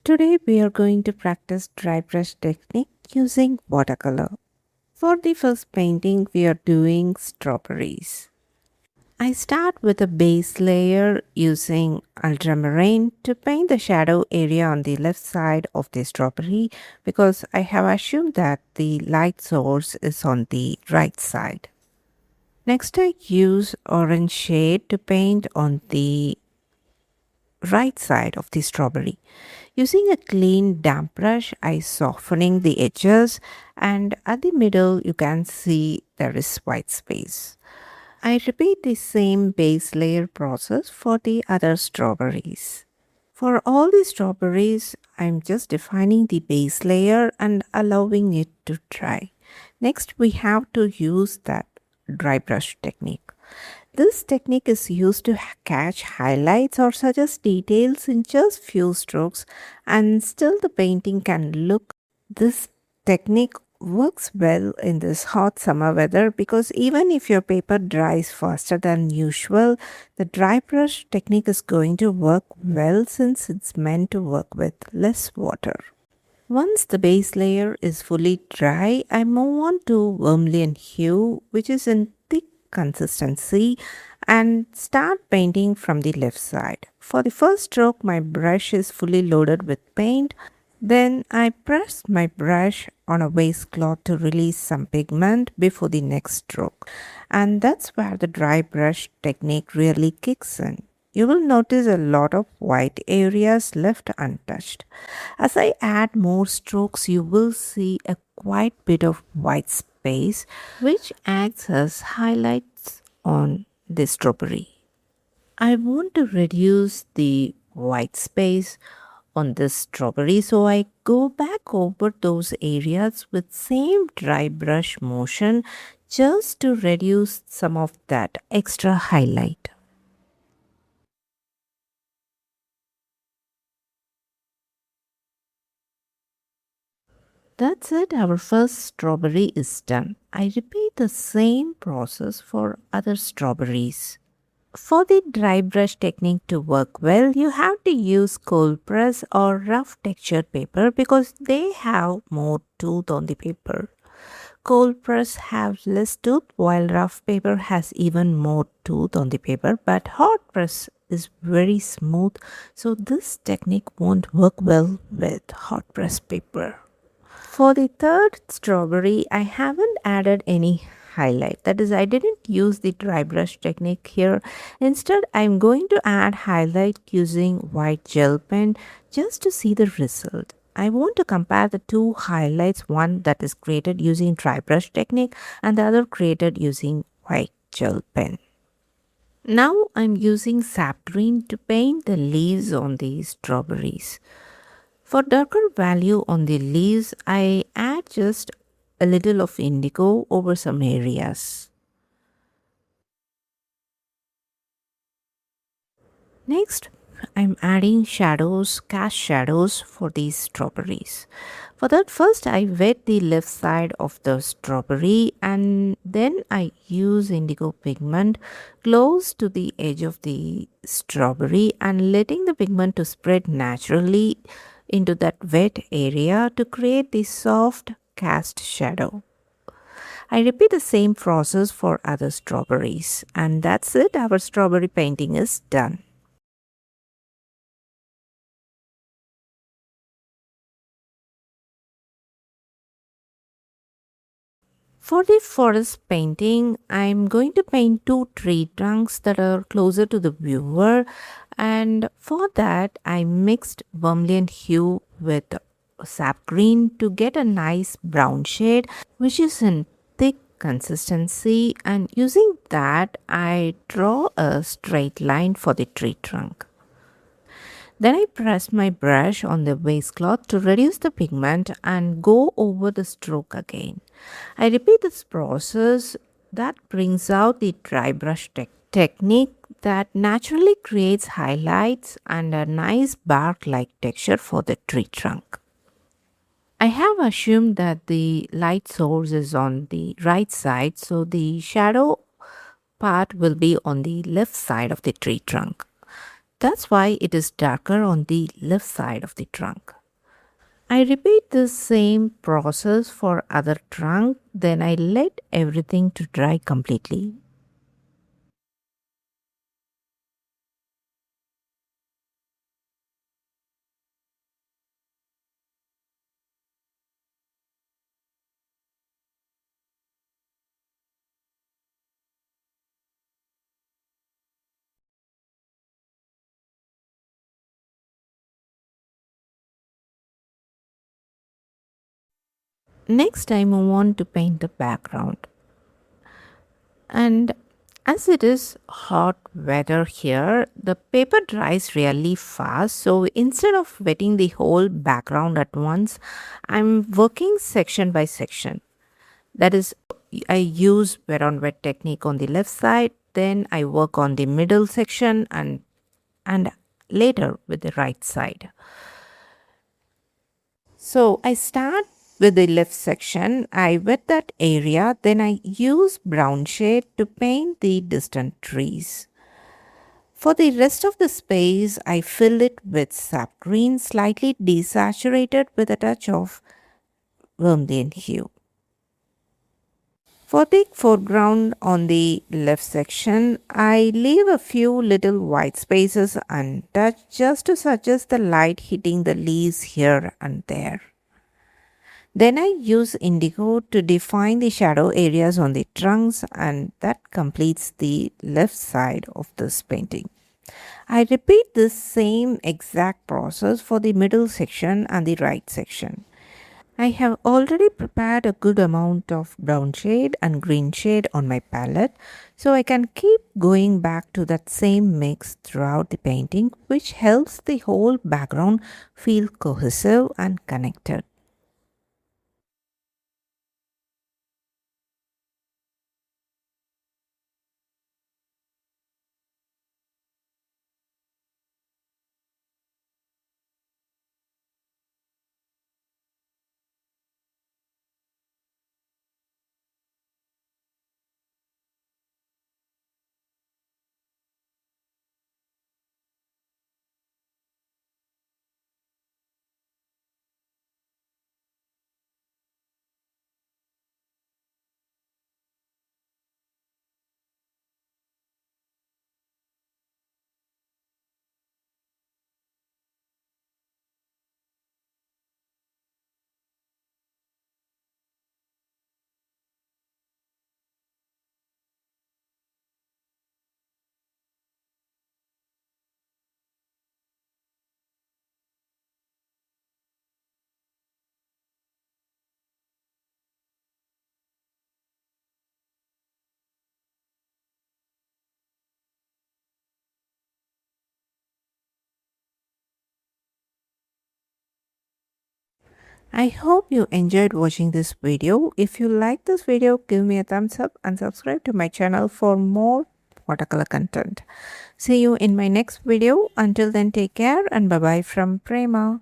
Today we are going to practice dry brush technique using watercolor. For the first painting we are doing strawberries. I start with a base layer using ultramarine to paint the shadow area on the left side of the strawberry because I have assumed that the light source is on the right side. Next I use orange shade to paint on the right side of the strawberry. Using a clean damp brush, I softening the edges and at the middle you can see there is white space. I repeat the same base layer process for the other strawberries. For all the strawberries, I'm just defining the base layer and allowing it to dry. Next, we have to use that dry brush technique. This technique is used to catch highlights or suggest details in just few strokes and still the painting can look. This technique works well in this hot summer weather because even if your paper dries faster than usual, the dry brush technique is going to work well since it's meant to work with less water. Once the base layer is fully dry, I move on to vermilion hue, which is in thick consistency, and start painting from the left side. For the first stroke, my brush is fully loaded with paint. Then I press my brush on a waistcloth to release some pigment before the next stroke. And that's where the dry brush technique really kicks in. You will notice a lot of white areas left untouched. As I add more strokes, you will see a quite bit of white space, which acts as highlights on the strawberry. I want to reduce the white space on this strawberry, so I go back over those areas with same dry brush motion just to reduce some of that extra highlight. That's it, our first strawberry is done. I repeat the same process for other strawberries. For the dry brush technique to work well, you have to use cold press or rough textured paper because they have more tooth on the paper. Cold press have less tooth while rough paper has even more tooth on the paper, but hot press is very smooth, so this technique won't work well with hot press paper. For the third strawberry, I haven't added any highlight. That is, I didn't use the dry brush technique here. Instead, I'm going to add highlight using white gel pen just to see the result. I want to compare the two highlights, one that is created using dry brush technique and the other created using white gel pen. Now I'm using sap green to paint the leaves on the strawberries. For darker value on the leaves, I add just a little of indigo over some areas. Next, I'm adding shadows, cast shadows for these strawberries. For that, first I wet the left side of the strawberry and then I use indigo pigment close to the edge of the strawberry and letting the pigment to spread naturally into that wet area to create the soft cast shadow. I repeat the same process for other strawberries and that's it, our strawberry painting is done. For the forest painting, I'm going to paint two tree trunks that are closer to the viewer, and for that I mixed vermilion hue with sap green to get a nice brown shade which is in thick consistency, and using that I draw a straight line for the tree trunk. Then I press my brush on the waistcloth to reduce the pigment and go over the stroke again. I repeat this process that brings out the dry brush technique that naturally creates highlights and a nice bark-like texture for the tree trunk. I have assumed that the light source is on the right side, so the shadow part will be on the left side of the tree trunk. That's why it is darker on the left side of the trunk. I repeat the same process for other trunk, then I let everything to dry completely. Next I move on to paint the background. And as it is hot weather here, the paper dries really fast. So instead of wetting the whole background at once, I'm working section by section. That is, I use wet on wet technique on the left side, then I work on the middle section and later with the right side. So I start with the left section, I wet that area, then I use brown shade to paint the distant trees. For the rest of the space, I fill it with sap green, slightly desaturated with a touch of vermilion hue. For the foreground on the left section, I leave a few little white spaces untouched just to suggest the light hitting the leaves here and there. Then I use indigo to define the shadow areas on the trunks, and that completes the left side of this painting. I repeat this same exact process for the middle section and the right section. I have already prepared a good amount of brown shade and green shade on my palette, so I can keep going back to that same mix throughout the painting, which helps the whole background feel cohesive and connected. I hope you enjoyed watching this video. If you like this video, give me a thumbs up and subscribe to my channel for more watercolor content. See you in my next video. Until then, take care and bye bye from Prema.